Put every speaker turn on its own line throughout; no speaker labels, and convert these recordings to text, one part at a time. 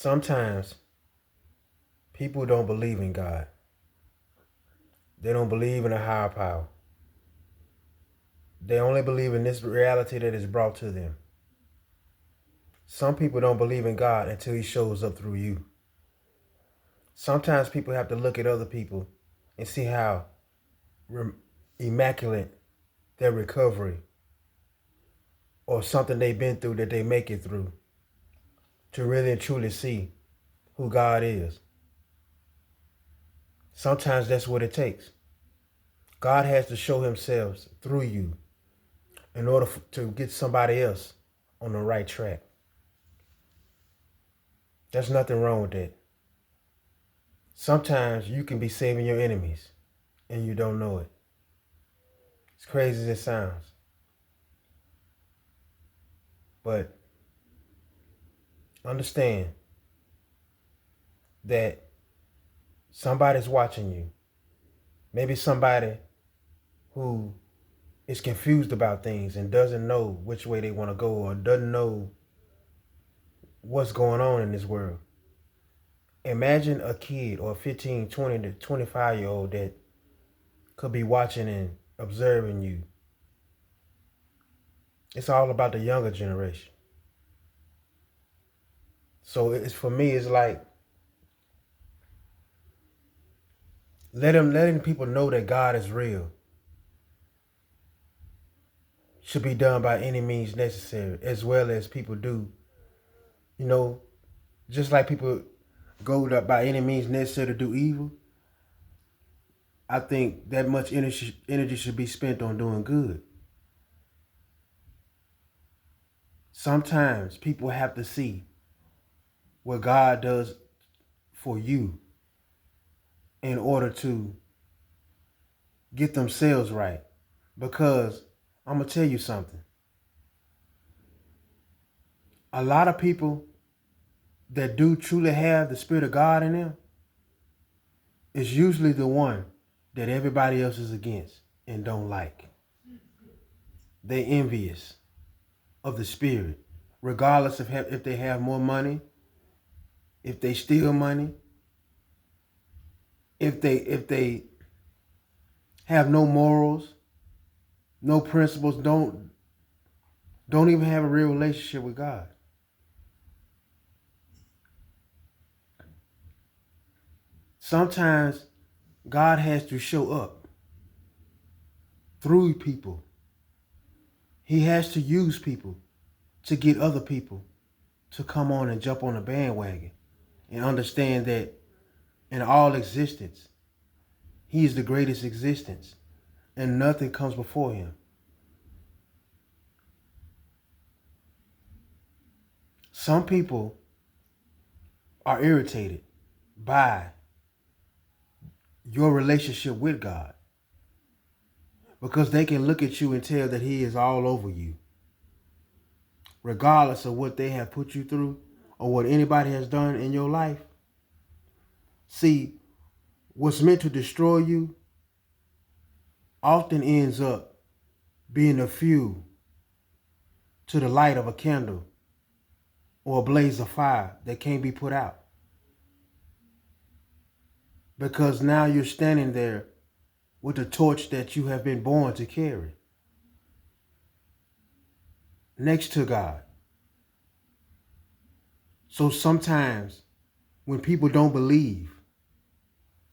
Sometimes people don't believe in God. They don't believe in a higher power. They only believe in this reality that is brought to them. Some people don't believe in God until he shows up through you. Sometimes people have to look at other people and see how immaculate their recovery or something they've been through that they make it through to really and truly see who God is. Sometimes that's what it takes. God has to show himself through you in order to get somebody else on the right track. There's nothing wrong with that. Sometimes you can be saving your enemies and you don't know it. As crazy as it sounds. But understand that somebody's watching you. Maybe somebody who is confused about things and doesn't know which way they want to go or doesn't know what's going on in this world. Imagine a kid or a 15, 20 to 25-year-old that could be watching and observing you. It's all about the younger generation. So it's for me, it's like letting people know that God is real should be done by any means necessary, as well as people do. You know, just like people go by any means necessary to do evil, I think that much energy should be spent on doing good. Sometimes people have to see what God does for you in order to get themselves right. Because I'm going to tell you something. A lot of people that do truly have the Spirit of God in them is usually the one that everybody else is against and don't like. They envious of the Spirit, regardless of if they have more money, if they steal money, if they have no morals, no principles, don't even have a real relationship with God. Sometimes God has to show up through people. He has to use people to get other people to come on and jump on the bandwagon and understand that in all existence, he is the greatest existence and nothing comes before him. Some people are irritated by your relationship with God because they can look at you and tell that he is all over you, regardless of what they have put you through or what anybody has done in your life. See, what's meant to destroy you often ends up being a fuel to the light of a candle or a blaze of fire that can't be put out. Because now you're standing there with the torch that you have been born to carry next to God. So sometimes when people don't believe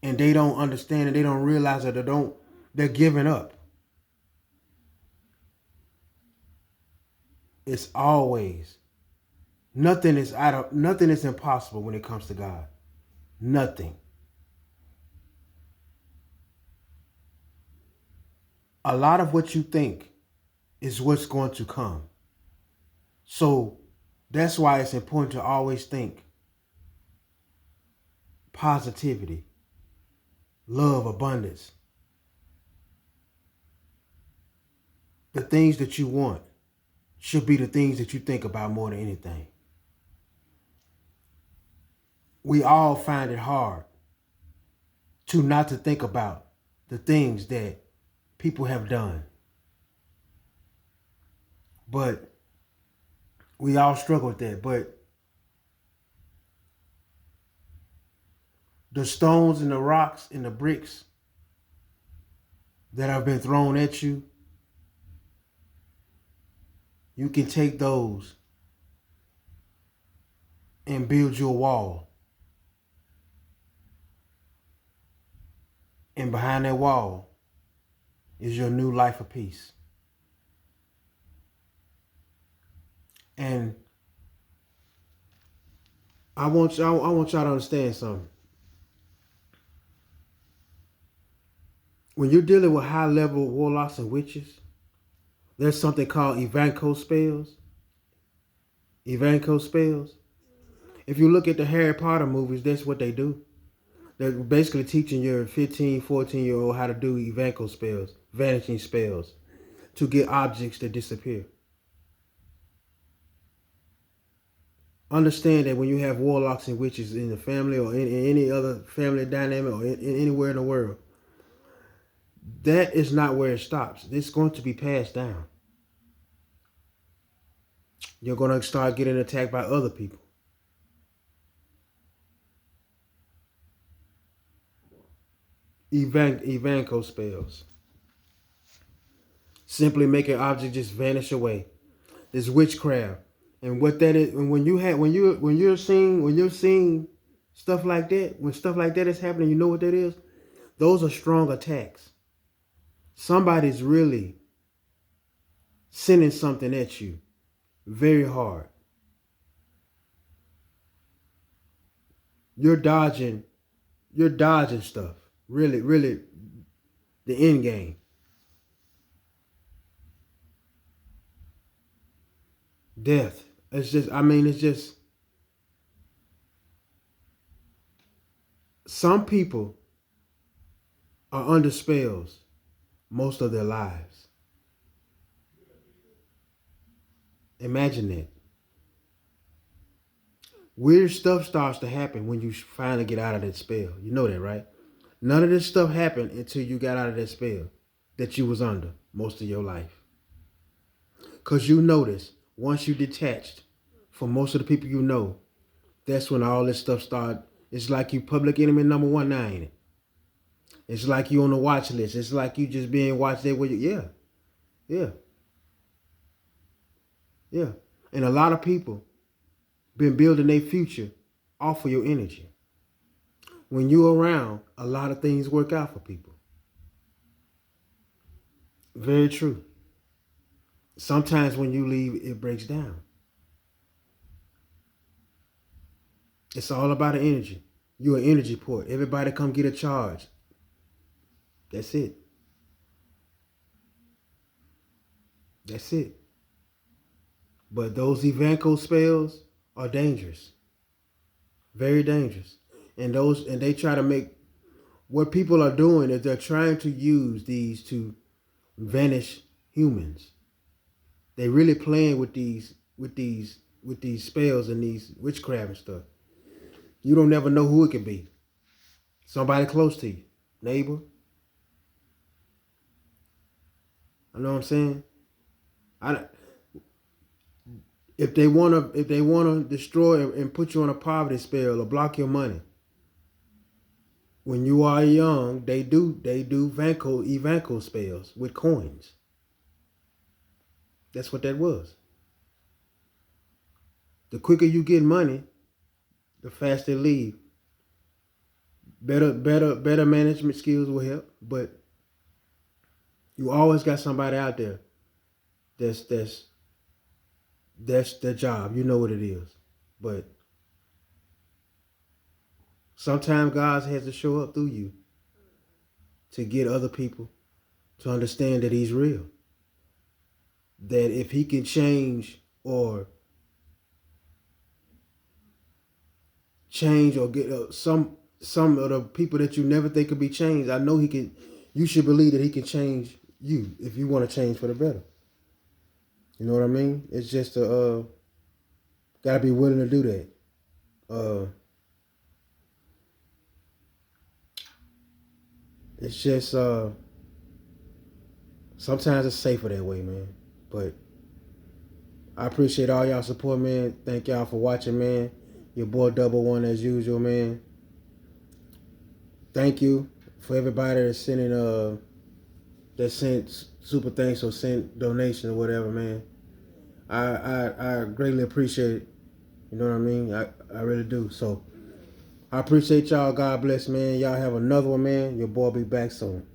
and they don't understand and they don't realize that they're giving up. It's always nothing is impossible when it comes to God. Nothing. A lot of what you think is what's going to come. So that's why it's important to always think positivity, love, abundance. The things that you want should be the things that you think about more than anything. We all find it hard to not to think about the things that people have done. But we all struggle with that. But The stones and the rocks and the bricks that have been thrown at you, you can take those and build you a wall. And behind that wall is your new life of peace. And I want y'all to understand something. When you're dealing with high level warlocks and witches, there's something called Evanesco spells. Evanesco spells. If you look at the Harry Potter movies, that's what they do. They're basically teaching your 15, 14-year-old how to do Evanesco spells, vanishing spells, to get objects to disappear. Understand that when you have warlocks and witches in the family or in any other family dynamic or anywhere in the world, that is not where it stops. It's going to be passed down. You're going to start getting attacked by other people. Evanco spells. Simply make an object just vanish away. It's witchcraft. And what that is, and when you're seeing stuff like that, when stuff like that is happening, you know what that is? Those are strong attacks. Somebody's really sending something at you very hard. You're dodging stuff. Really, really the end game. Death. It's just some people are under spells most of their lives. Imagine that. Weird stuff starts to happen when you finally get out of that spell. You know that, right? None of this stuff happened until you got out of that spell that you was under most of your life. Because you notice, once you detached from most of the people you know, that's when all this stuff started. It's like you public enemy number one now, ain't it? It's like you on the watch list. It's like you just being watched there with you. Yeah, yeah, yeah. And a lot of people been building their future off of your energy. When you're around, a lot of things work out for people. Very true. Sometimes when you leave, it breaks down. It's all about the energy. You're an energy port. Everybody come get a charge. That's it. That's it. But those Evanco spells are dangerous. Very dangerous. And they try to make, what people are doing is they're trying to use these to vanish humans. They really playing with these spells and these witchcraft and stuff. You don't never know who it could be. Somebody close to you, neighbor. I know what I'm saying. I if they wanna destroy and put you on a poverty spell or block your money. When you are young, they do Evanco spells with coins. That's what that was. The quicker you get money, the faster it leave. Better management skills will help, but you always got somebody out there that's their job. You know what it is. But sometimes God has to show up through you to get other people to understand that he's real. That if he can change or get some of the people that you never think could be changed, I know he can. You should believe that he can change you if you want to change for the better. You know what I mean? It's just gotta be willing to do that. It's just sometimes it's safer that way, man. But I appreciate all y'all support, man. Thank y'all for watching, man. Your boy Double One as usual, man. thank you for everybody that's sending that sent super thanks or sent donation or whatever, man. I greatly appreciate it. You know what I mean? I really do. So I appreciate y'all. God bless, man. Y'all have another one, man. Your boy be back soon.